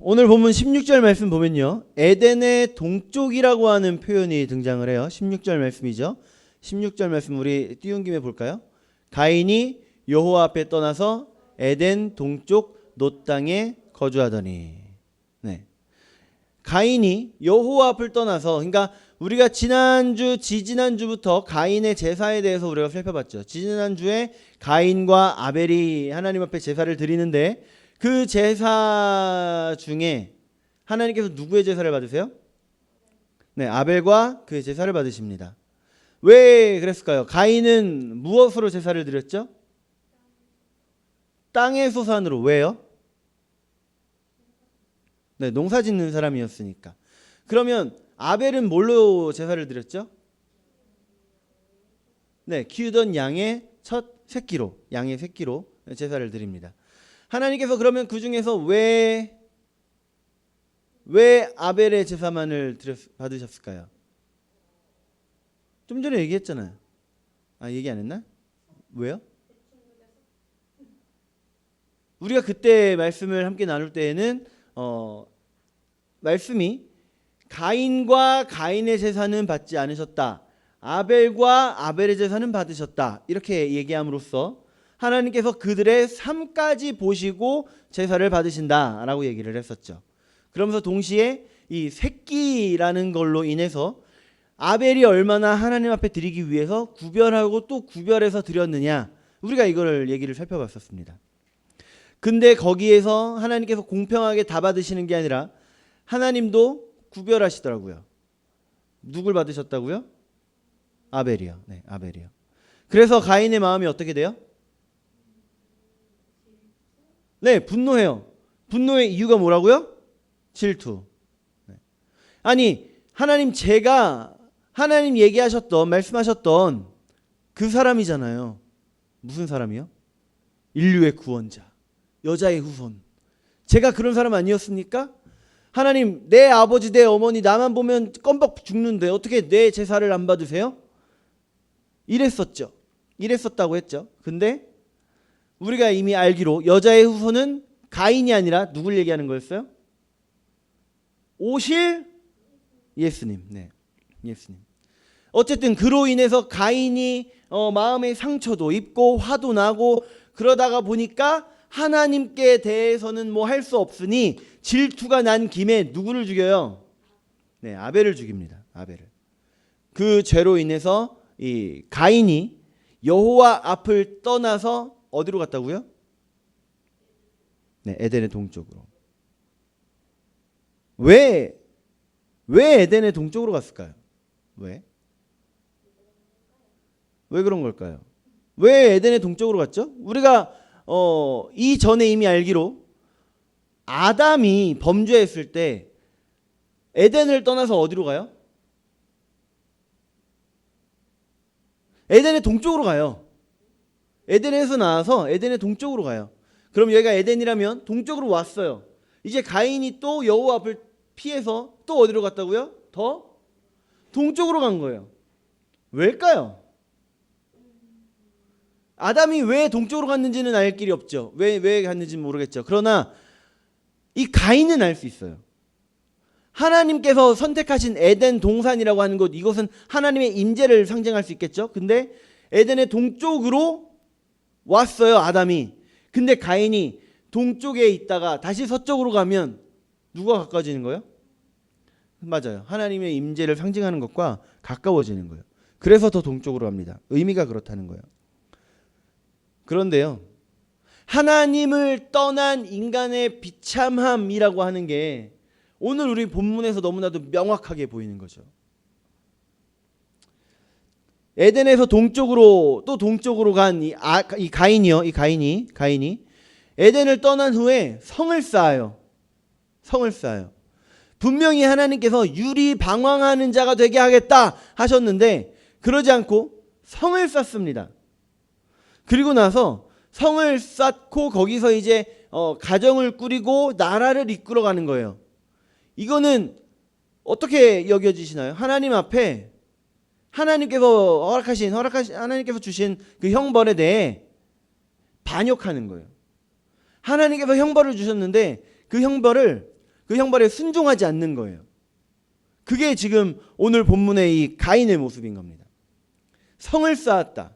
오늘 본문 16절 말씀 보면요, 에덴의 동쪽이라고 하는 표현이 등장을 해요. 16절 말씀이죠. 16절 말씀 우리 띄운 김에 볼까요? 가인이 여호와 앞에 떠나서 에덴 동쪽 놋 땅에 거주하더니. 네. 가인이 여호와 앞을 떠나서, 그러니까 우리가 지지난주부터 가인의 제사에 대해서 우리가 살펴봤죠. 지지난주에 가인과 아벨이 하나님 앞에 제사를 드리는데, 그 제사 중에 하나님께서 누구의 제사를 받으세요? 네, 아벨과 그의 제사를 받으십니다. 왜 그랬을까요? 가인은 무엇으로 제사를 드렸죠? 땅의 소산으로. 왜요? 네, 농사 짓는 사람이었으니까. 그러면 아벨은 뭘로 제사를 드렸죠? 네, 키우던 양의 첫 새끼로, 양의 새끼로 제사를 드립니다. 하나님께서 그러면 그 중에서 왜 아벨의 제사만을 받으셨을까요? 좀 전에 얘기했잖아요. 얘기 안 했나? 왜요? 우리가 그때 말씀을 함께 나눌 때에는 말씀이 가인과 가인의 제사는 받지 않으셨다, 아벨과 아벨의 제사는 받으셨다, 이렇게 얘기함으로써 하나님께서 그들의 삶까지 보시고 제사를 받으신다라고 얘기를 했었죠. 그러면서 동시에 이 새끼라는 걸로 인해서 아벨이 얼마나 하나님 앞에 드리기 위해서 구별하고 또 구별해서 드렸느냐, 우리가 이거를 얘기를 살펴봤었습니다. 근데 거기에서 하나님께서 공평하게 다 받으시는 게 아니라 하나님도 구별하시더라고요. 누굴 받으셨다고요? 아벨이요. 네, 아벨이요. 그래서 가인의 마음이 어떻게 돼요? 네, 분노해요. 분노의 이유가 뭐라고요? 질투. 네. 아니, 하나님 얘기하셨던, 말씀하셨던 그 사람이잖아요. 무슨 사람이요? 인류의 구원자, 여자의 후손. 제가 그런 사람 아니었습니까? 하나님, 내 아버지, 내 어머니 나만 보면 껌뻑 죽는데 어떻게 내 제사를 안 받으세요? 이랬었죠. 이랬었다고 했죠. 근데 우리가 이미 알기로 여자의 후손은 가인이 아니라 누굴 얘기하는 거였어요? 오실 예수님. 네, 예수님. 어쨌든 그로 인해서 가인이 마음의 상처도 입고 화도 나고 그러다가 보니까 하나님께 대해서는 뭐 할 수 없으니 질투가 난 김에 누구를 죽여요? 네, 아벨을 죽입니다. 아벨을. 그 죄로 인해서 이 가인이 여호와 앞을 떠나서 어디로 갔다고요? 네, 에덴의 동쪽으로. 왜 에덴의 동쪽으로 갔을까요? 왜 그런 걸까요? 왜 에덴의 동쪽으로 갔죠? 우리가 이전에 이미 알기로 아담이 범죄했을 때 에덴을 떠나서 어디로 가요? 에덴의 동쪽으로 가요. 에덴에서 나와서 에덴의 동쪽으로 가요. 그럼 여기가 에덴이라면 동쪽으로 왔어요. 이제 가인이 또 여호와 앞을 피해서 또 어디로 갔다고요? 더 동쪽으로 간 거예요. 왜일까요? 아담이 왜 동쪽으로 갔는지는 알 길이 없죠. 왜 갔는지는 모르겠죠. 그러나 이 가인은 알 수 있어요. 하나님께서 선택하신 에덴 동산이라고 하는 곳, 이것은 하나님의 임재를 상징할 수 있겠죠. 근데 에덴의 동쪽으로 왔어요, 아담이. 근데 가인이 동쪽에 있다가 다시 서쪽으로 가면 누가 가까워지는 거예요? 맞아요. 하나님의 임재를 상징하는 것과 가까워지는 거예요. 그래서 더 동쪽으로 갑니다. 의미가 그렇다는 거예요. 그런데요, 하나님을 떠난 인간의 비참함이라고 하는 게 오늘 우리 본문에서 너무나도 명확하게 보이는 거죠. 에덴에서 동쪽으로 또 동쪽으로 간 이 가인이요. 이 가인이 에덴을 떠난 후에 성을 쌓아요. 성을 쌓아요. 분명히 하나님께서 유리방황하는 자가 되게 하겠다 하셨는데 그러지 않고 성을 쌓습니다. 그리고 나서 성을 쌓고 거기서 이제 가정을 꾸리고 나라를 이끌어가는 거예요. 이거는 어떻게 여겨지시나요? 하나님 앞에 하나님께서 하나님께서 주신 그 형벌에 대해 반역하는 거예요. 하나님께서 형벌을 주셨는데 그 형벌을 그 형벌에 순종하지 않는 거예요. 그게 지금 오늘 본문의 이 가인의 모습인 겁니다. 성을 쌓았다.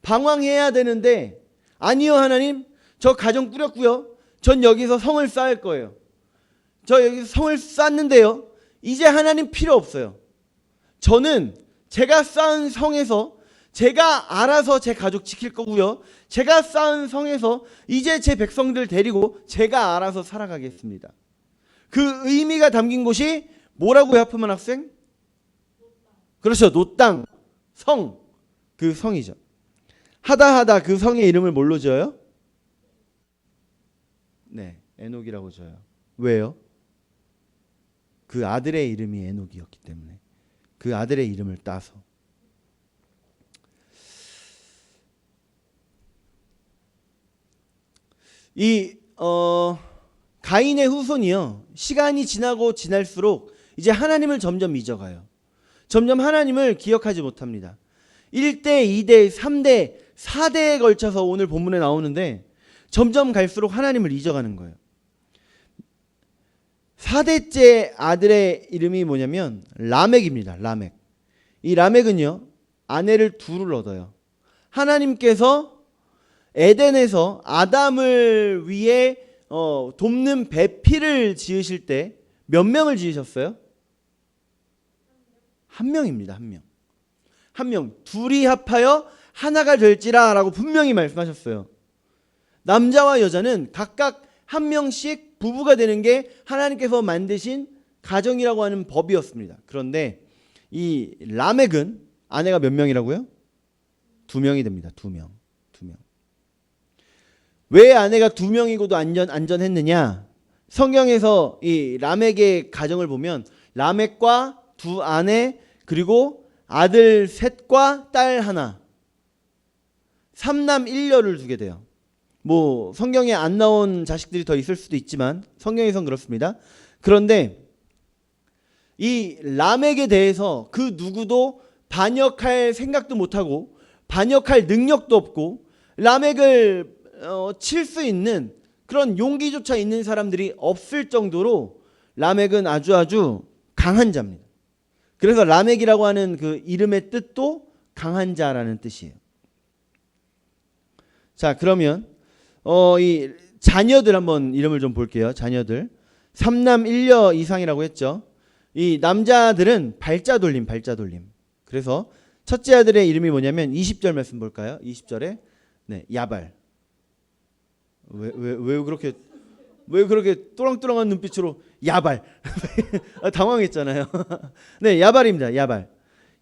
방황해야 되는데 아니요 하나님, 저 가정 꾸렸고요. 전 여기서 성을 쌓을 거예요. 저 여기서 성을 쌓는데요. 이제 하나님 필요 없어요. 저는 제가 쌓은 성에서 제가 알아서 제 가족 지킬 거고요. 제가 쌓은 성에서 이제 제 백성들 데리고 제가 알아서 살아가겠습니다. 그 의미가 담긴 곳이 뭐라고요, 하프만 학생? 그렇죠. 노땅, 성, 그 성이죠. 하다 그 성의 이름을 뭘로 지어요? 네, 에녹이라고 지어요. 왜요? 그 아들의 이름이 에녹이었기 때문에. 그 아들의 이름을 따서. 이 가인의 후손이요, 시간이 지나고 지날수록 이제 하나님을 점점 잊어가요. 점점 하나님을 기억하지 못합니다. 1대, 2대, 3대, 4대에 걸쳐서 오늘 본문에 나오는데 점점 갈수록 하나님을 잊어가는 거예요. 4대째 아들의 이름이 뭐냐면 라멕입니다. 라멕. 이 라멕은요, 아내를 둘을 얻어요. 하나님께서 에덴에서 아담을 위해 돕는 배필을 지으실 때 몇 명을 지으셨어요? 한 명입니다. 한 명. 한 명. 둘이 합하여 하나가 될지라 라고 분명히 말씀하셨어요. 남자와 여자는 각각 한 명씩 부부가 되는 게 하나님께서 만드신 가정이라고 하는 법이었습니다. 그런데 이 라멕은 아내가 몇 명이라고요? 2명이 됩니다. 2명. 왜 아내가 2명이고도 안전했느냐? 성경에서 이 라멕의 가정을 보면 라멕과 2 아내, 그리고 아들 3과 딸 1, 3남 1녀를 두게 돼요. 뭐 성경에 안 나온 자식들이 더 있을 수도 있지만 성경에선 그렇습니다. 그런데 이 라멕에 대해서 그 누구도 반역할 생각도 못하고 반역할 능력도 없고 라멕을 칠 수 있는 그런 용기조차 있는 사람들이 없을 정도로 라멕은 아주 강한 자입니다. 그래서 라멕이라고 하는 그 이름의 뜻도 강한 자라는 뜻이에요. 자, 그러면 이 자녀들 한번 이름을 좀 볼게요. 자녀들 3남 1녀 이상이라고 했죠. 이 남자들은 발자 돌림. 그래서 첫째 아들의 이름이 뭐냐면 20절 말씀 볼까요? 20절에 네, 야발. 왜 그렇게 또랑또랑한 눈빛으로 야발. 당황했잖아요. 네, 야발입니다.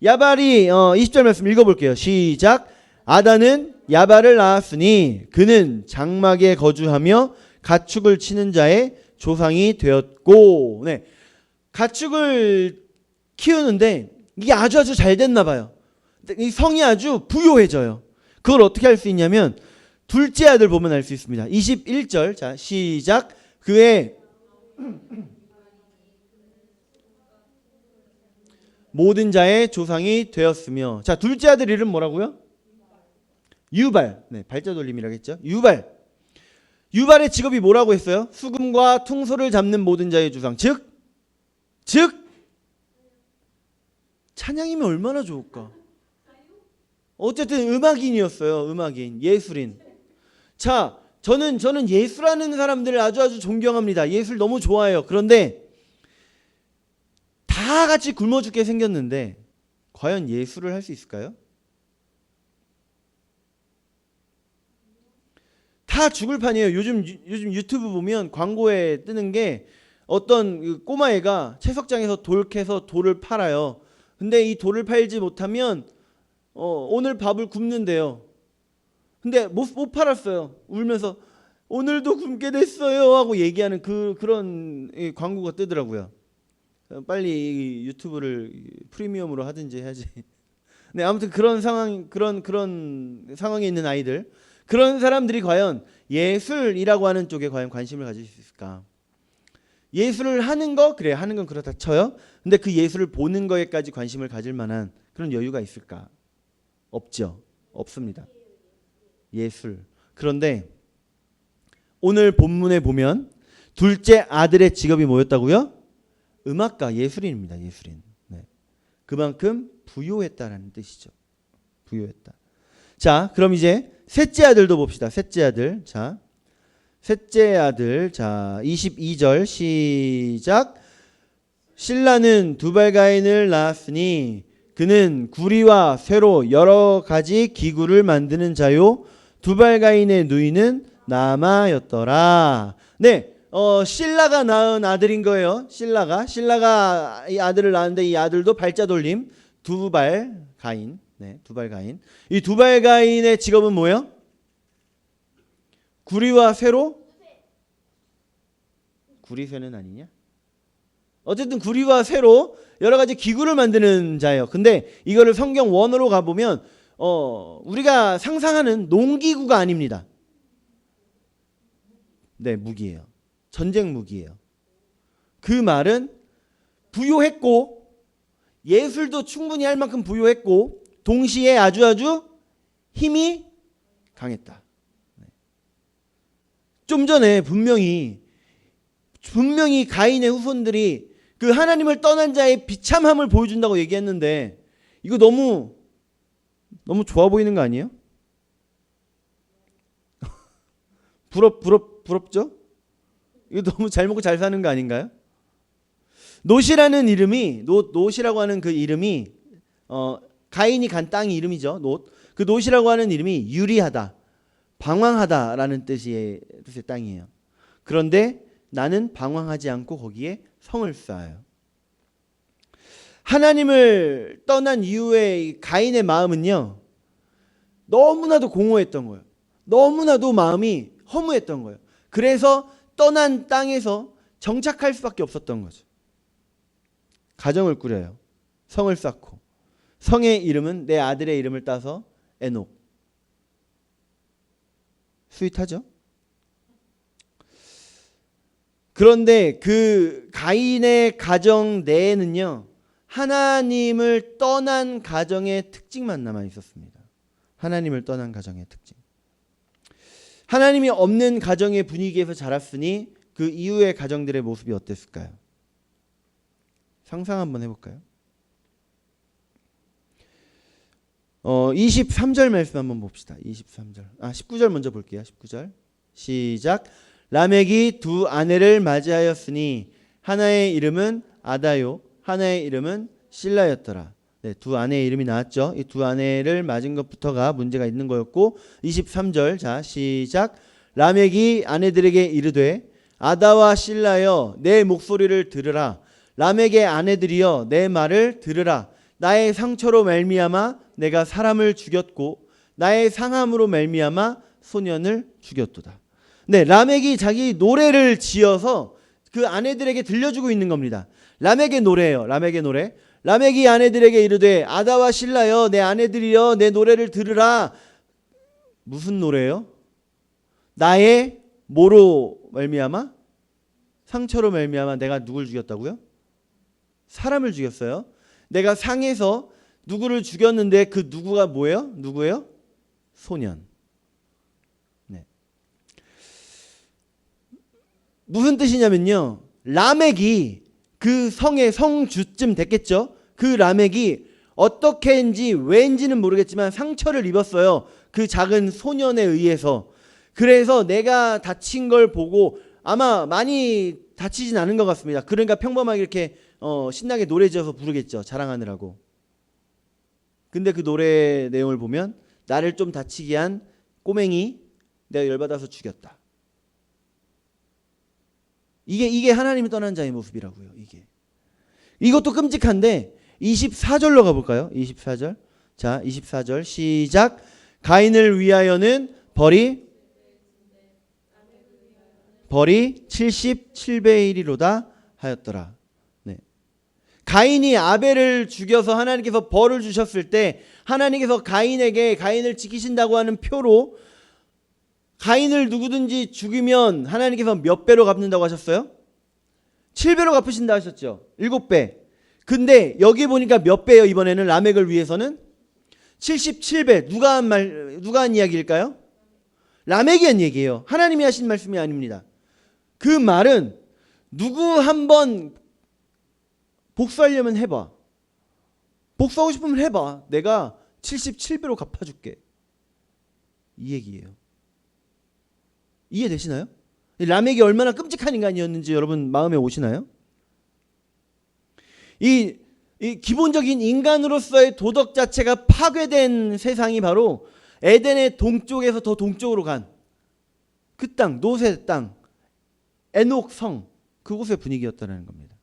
야발이 20절 말씀 읽어볼게요. 시작. 아단은 야발을 낳았으니 그는 장막에 거주하며 가축을 치는 자의 조상이 되었고. 네, 가축을 키우는데 이게 아주 잘 됐나 봐요. 이 성이 아주 부요해져요. 그걸 어떻게 할 수 있냐면 둘째 아들 보면 알 수 있습니다. 21절. 자, 시작. 그의 모든 자의 조상이 되었으며. 자, 둘째 아들 이름 뭐라고요? 유발. 네, 발자 돌림이라고 했죠. 유발의 직업이 뭐라고 했어요? 수금과 퉁소를 잡는 모든 자의 조상. 즉 찬양이면 얼마나 좋을까? 어쨌든 음악인이었어요. 음악인, 예술인. 자, 저는 예술하는 사람들을 아주 존경합니다. 예술 너무 좋아해요. 그런데 다 같이 굶어 죽게 생겼는데 과연 예술을 할 수 있을까요? 다 죽을 판이에요. 요즘 유튜브 보면 광고에 뜨는 게 어떤 그 꼬마애가 채석장에서 돌 캐서 돌을 팔아요. 근데 이 돌을 팔지 못하면 오늘 밥을 굶는데요. 근데 못 팔았어요. 울면서 오늘도 굶게 됐어요 하고 얘기하는 그런 광고가 뜨더라고요. 빨리 유튜브를 프리미엄으로 하든지 해야지. 네, 아무튼 그런 상황에 있는 아이들, 그런 사람들이 과연 예술이라고 하는 쪽에 과연 관심을 가질 수 있을까? 예술을 하는 거, 그래, 하는 건 그렇다 쳐요. 근데 그 예술을 보는 거에까지 관심을 가질 만한 그런 여유가 있을까? 없죠. 없습니다. 예술. 그런데 오늘 본문에 보면 둘째 아들의 직업이 뭐였다고요? 음악가, 예술인입니다. 예술인. 네. 그만큼 부유했다라는 뜻이죠. 부유했다. 자, 그럼 이제 셋째 아들도 봅시다. 셋째 아들. 자, 셋째 아들. 자, 22절 시작. 실라는 두발가인을 낳았으니 그는 구리와 쇠로 여러 가지 기구를 만드는 자요. 두발가인의 누이는 나마였더라. 네, 실라가 낳은 아들인 거예요. 실라가 이 아들을 낳았는데 이 아들도 발자 돌림. 두발가인. 네, 두발가인. 이 두발가인의 직업은 뭐예요? 구리와 쇠로? 구리쇠는 아니냐? 어쨌든 구리와 쇠로 여러 가지 기구를 만드는 자예요. 근데 이거를 성경 원어로 가보면 우리가 상상하는 농기구가 아닙니다. 네, 무기예요. 전쟁 무기예요. 그 말은 부유했고 예술도 충분히 할 만큼 부유했고 동시에 아주 힘이 강했다. 좀 전에 분명히 가인의 후손들이 그 하나님을 떠난 자의 비참함을 보여준다고 얘기했는데 이거 너무 좋아 보이는 거 아니에요? 부럽죠? 이거 너무 잘 먹고 잘 사는 거 아닌가요? 놋이라는 이름이 놋이라고 하는 그 이름이 가인이 간 땅이 이름이죠. 그 놋이라고 하는 이름이 유리하다, 방황하다라는 뜻의 땅이에요. 그런데 나는 방황하지 않고 거기에 성을 쌓아요. 하나님을 떠난 이후에 가인의 마음은요, 너무나도 공허했던 거예요. 너무나도 마음이 허무했던 거예요. 그래서 떠난 땅에서 정착할 수밖에 없었던 거죠. 가정을 꾸려요. 성을 쌓고. 성의 이름은 내 아들의 이름을 따서 에녹. 스윗하죠? 그런데 그 가인의 가정 내에는요, 하나님을 떠난 가정의 특징만 남아 있었습니다. 하나님을 떠난 가정의 특징. 하나님이 없는 가정의 분위기에서 자랐으니 그 이후의 가정들의 모습이 어땠을까요? 상상 한번 해볼까요? 23절 말씀 한번 봅시다. 23절. 19절 먼저 볼게요. 19절. 시작. 라멕이 두 아내를 맞이하였으니 하나의 이름은 아다요, 하나의 이름은 실라였더라. 네, 두 아내의 이름이 나왔죠. 이 두 아내를 맞은 것부터가 문제가 있는 거였고 23절. 자, 시작. 라멕이 아내들에게 이르되 아다와 실라여 내 목소리를 들으라. 라멕의 아내들이여 내 말을 들으라. 나의 상처로 말미암아 내가 사람을 죽였고 나의 상함으로 말미암아 소년을 죽였도다. 네, 라멕이 자기 노래를 지어서 그 아내들에게 들려주고 있는 겁니다. 라멕의 노래예요. 라멕의 노래. 라멕이 아내들에게 이르되 아다와 실라여 내 아내들이여 내 노래를 들으라. 무슨 노래예요? 나의 뭐로 말미암아? 상처로 말미암아 내가 누굴 죽였다고요? 사람을 죽였어요. 내가 상해서 누구를 죽였는데 그 누구가 뭐예요? 누구예요? 소년. 네. 무슨 뜻이냐면요, 라멕이 그 성의 성주쯤 됐겠죠. 그 라멕이 어떻게인지 왜인지는 모르겠지만 상처를 입었어요. 그 작은 소년에 의해서. 그래서 내가 다친 걸 보고 아마 많이 다치진 않은 것 같습니다. 그러니까 평범하게 이렇게 신나게 노래 지어서 부르겠죠. 자랑하느라고. 근데 그 노래 내용을 보면 나를 좀 다치게 한 꼬맹이 내가 열받아서 죽였다. 이게 하나님이 떠난 자의 모습이라고요. 이것도 끔찍한데 24절로 가볼까요? 24절. 자, 24절 시작. 가인을 위하여는 벌이 77배의 1이로다 하였더라. 네. 가인이 아벨을 죽여서 하나님께서 벌을 주셨을 때 하나님께서 가인을 지키신다고 하는 표로 가인을 누구든지 죽이면 하나님께서 몇 배로 갚는다고 하셨어요? 7배로 갚으신다 하셨죠. 7배. 근데 여기 보니까 몇 배예요? 이번에는 라멕을 위해서는 77배. 누가 한 이야기일까요? 라멕이 한 얘기예요. 하나님이 하신 말씀이 아닙니다. 그 말은 누구 한번 복수하려면 해봐. 복수하고 싶으면 해봐. 내가 77배로 갚아줄게. 이 얘기예요. 이해되시나요? 라멕이 얼마나 끔찍한 인간이었는지 여러분 마음에 오시나요? 이 기본적인 인간으로서의 도덕 자체가 파괴된 세상이 바로 에덴의 동쪽에서 더 동쪽으로 간 그 땅, 노세 땅, 에녹 성, 그곳의 분위기였다는 겁니다.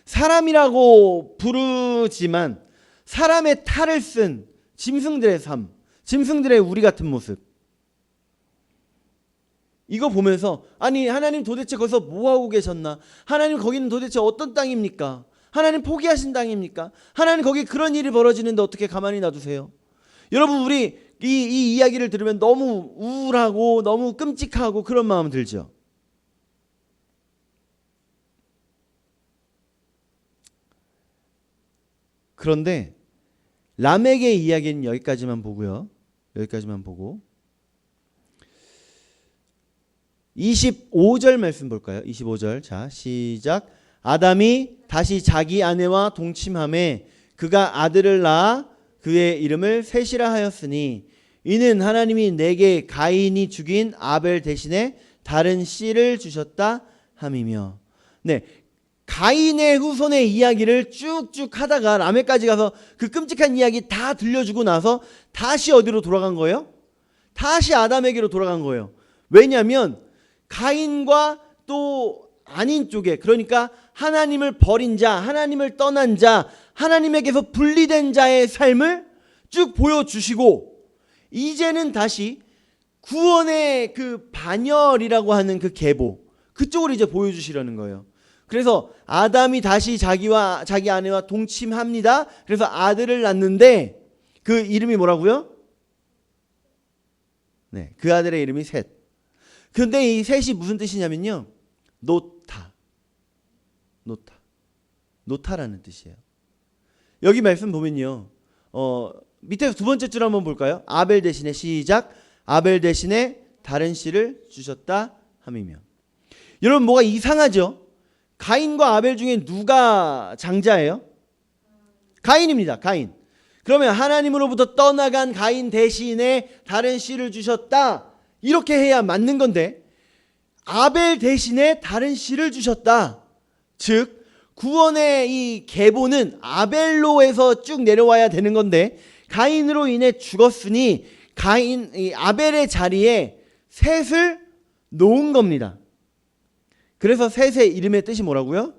사람이라고 부르지만 사람의 탈을 쓴 짐승들의 삶, 짐승들의 우리 같은 모습. 이거 보면서 아니 하나님 도대체 거기서 뭐하고 계셨나? 하나님 거기는 도대체 어떤 땅입니까? 하나님 포기하신 땅입니까? 하나님 거기 그런 일이 벌어지는데 어떻게 가만히 놔두세요? 여러분 우리 이 이야기를 들으면 너무 우울하고 너무 끔찍하고 그런 마음 들죠. 그런데 라멕의 이야기는 여기까지만 보고요. 여기까지만 보고 25절 말씀 볼까요? 25절. 자, 시작. 아담이 다시 자기 아내와 동침하매 그가 아들을 낳아 그의 이름을 셋이라 하였으니 이는 하나님이 내게 가인이 죽인 아벨 대신에 다른 씨를 주셨다 함이며. 네, 가인의 후손의 이야기를 쭉쭉 하다가 라멕까지 가서 그 끔찍한 이야기 다 들려주고 나서 다시 어디로 돌아간 거예요? 다시 아담에게로 돌아간 거예요. 왜냐하면 가인과 또 아닌 쪽에, 그러니까 하나님을 버린 자, 하나님을 떠난 자, 하나님에게서 분리된 자의 삶을 쭉 보여주시고 이제는 다시 구원의 그 반열이라고 하는 그 계보, 그쪽으로 이제 보여주시려는 거예요. 그래서 아담이 다시 자기 아내와 동침합니다. 그래서 아들을 낳는데 그 이름이 뭐라고요? 네, 그 아들의 이름이 셋. 근데 이 셋이 무슨 뜻이냐면요, 노타라는 뜻이에요. 여기 말씀 보면요, 밑에 두 번째 줄 한번 볼까요? 아벨 대신에, 시작. 아벨 대신에 다른 씨를 주셨다 함이며. 여러분 뭐가 이상하죠? 가인과 아벨 중에 누가 장자예요? 가인입니다. 가인. 그러면 하나님으로부터 떠나간 가인 대신에 다른 씨를 주셨다, 이렇게 해야 맞는 건데 아벨 대신에 다른 씨를 주셨다. 즉 구원의 이 계보는 아벨로에서 쭉 내려와야 되는 건데 가인으로 인해 죽었으니 아벨의 자리에 셋을 놓은 겁니다. 그래서 셋의 이름의 뜻이 뭐라고요?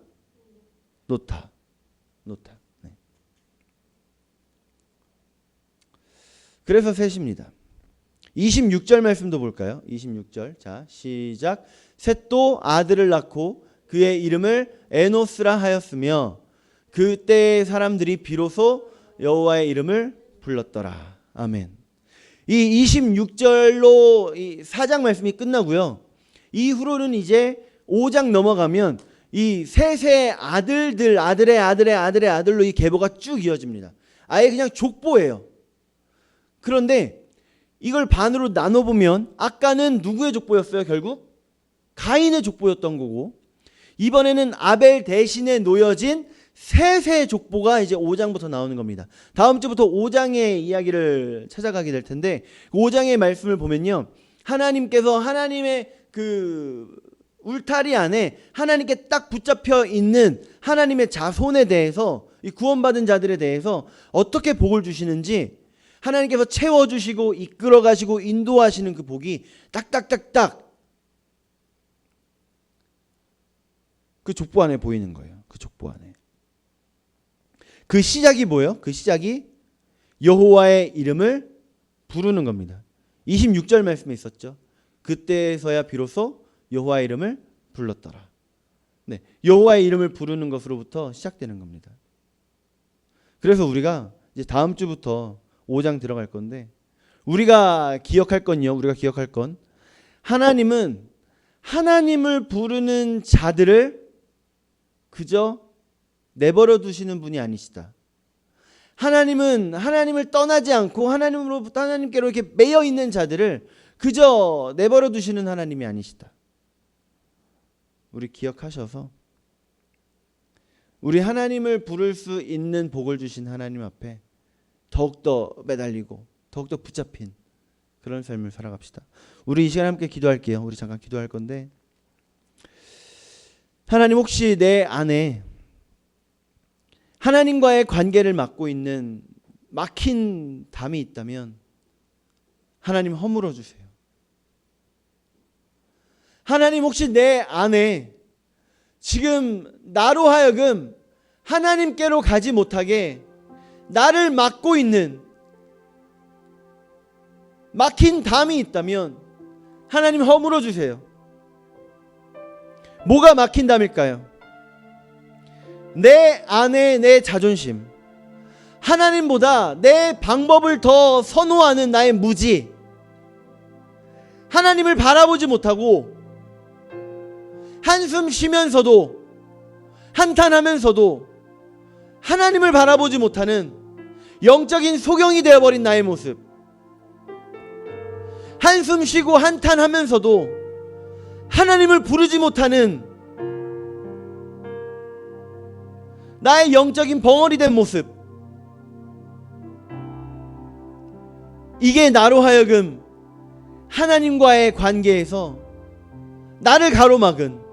노타. 네. 그래서 셋입니다. 26절 말씀도 볼까요? 26절. 자, 시작. 셋도 아들을 낳고 그의 이름을 에노스라 하였으며 그때의 사람들이 비로소 여호와의 이름을 불렀더라. 아멘. 이 26절로 이 4장 말씀이 끝나고요. 이후로는 이제 5장 넘어가면 이 셋의 아들들, 아들의 아들로 이 계보가 쭉 이어집니다. 아예 그냥 족보예요. 그런데 이걸 반으로 나눠보면 아까는 누구의 족보였어요? 결국 가인의 족보였던 거고, 이번에는 아벨 대신에 놓여진 셋의 족보가 이제 5장부터 나오는 겁니다. 다음 주부터 5장의 이야기를 찾아가게 될 텐데 5장의 말씀을 보면요, 하나님께서 하나님의 그 울타리 안에 하나님께 딱 붙잡혀 있는 하나님의 자손에 대해서, 이 구원받은 자들에 대해서 어떻게 복을 주시는지 하나님께서 채워주시고 이끌어가시고 인도하시는 그 복이 딱딱딱딱 그 족보 안에 보이는 거예요. 그 족보 안에. 그 시작이 뭐예요? 그 시작이 여호와의 이름을 부르는 겁니다. 26절 말씀에 있었죠. 그때서야 비로소 여호와의 이름을 불렀더라. 네, 여호와의 이름을 부르는 것으로부터 시작되는 겁니다. 그래서 우리가 이제 다음 주부터 5장 들어갈 건데 우리가 기억할 건 하나님은 하나님을 부르는 자들을 그저 내버려 두시는 분이 아니시다. 하나님은 하나님을 떠나지 않고 하나님께로 이렇게 매여 있는 자들을 그저 내버려 두시는 하나님이 아니시다. 우리 기억하셔서 우리 하나님을 부를 수 있는 복을 주신 하나님 앞에 더욱더 매달리고 더욱더 붙잡힌 그런 삶을 살아갑시다. 우리 이 시간 함께 기도할게요. 우리 잠깐 기도할 건데, 하나님, 혹시 내 안에 하나님과의 관계를 맡고 있는 막힌 담이 있다면 하나님 허물어 주세요. 하나님, 혹시 내 안에 지금 나로 하여금 하나님께로 가지 못하게 나를 막고 있는 막힌 담이 있다면 하나님 허물어 주세요. 뭐가 막힌 담일까요? 내 안에 내 자존심, 하나님보다 내 방법을 더 선호하는 나의 무지, 하나님을 바라보지 못하고 한숨 쉬면서도 한탄하면서도 하나님을 바라보지 못하는 영적인 소경이 되어버린 나의 모습, 한숨 쉬고 한탄하면서도 하나님을 부르지 못하는 나의 영적인 벙어리 된 모습, 이게 나로 하여금 하나님과의 관계에서 나를 가로막은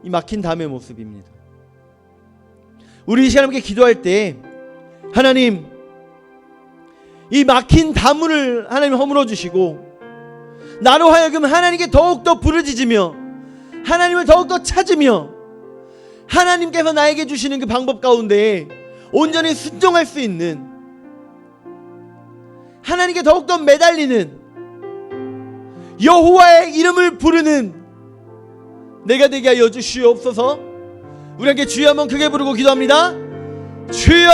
이 막힌 담의 모습입니다. 우리 이 시간 함께 기도할 때 하나님, 이 막힌 담을 하나님 허물어 주시고 나로 하여금 하나님께 더욱더 부르짖으며 하나님을 더욱더 찾으며 하나님께서 나에게 주시는 그 방법 가운데 온전히 순종할 수 있는, 하나님께 더욱더 매달리는, 여호와의 이름을 부르는 내가 되게 하여 주시옵소서. 우리 함께 주여 한번 크게 부르고 기도합니다. 주여!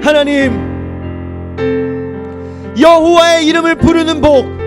하나님, 여호와의 이름을 부르는 복,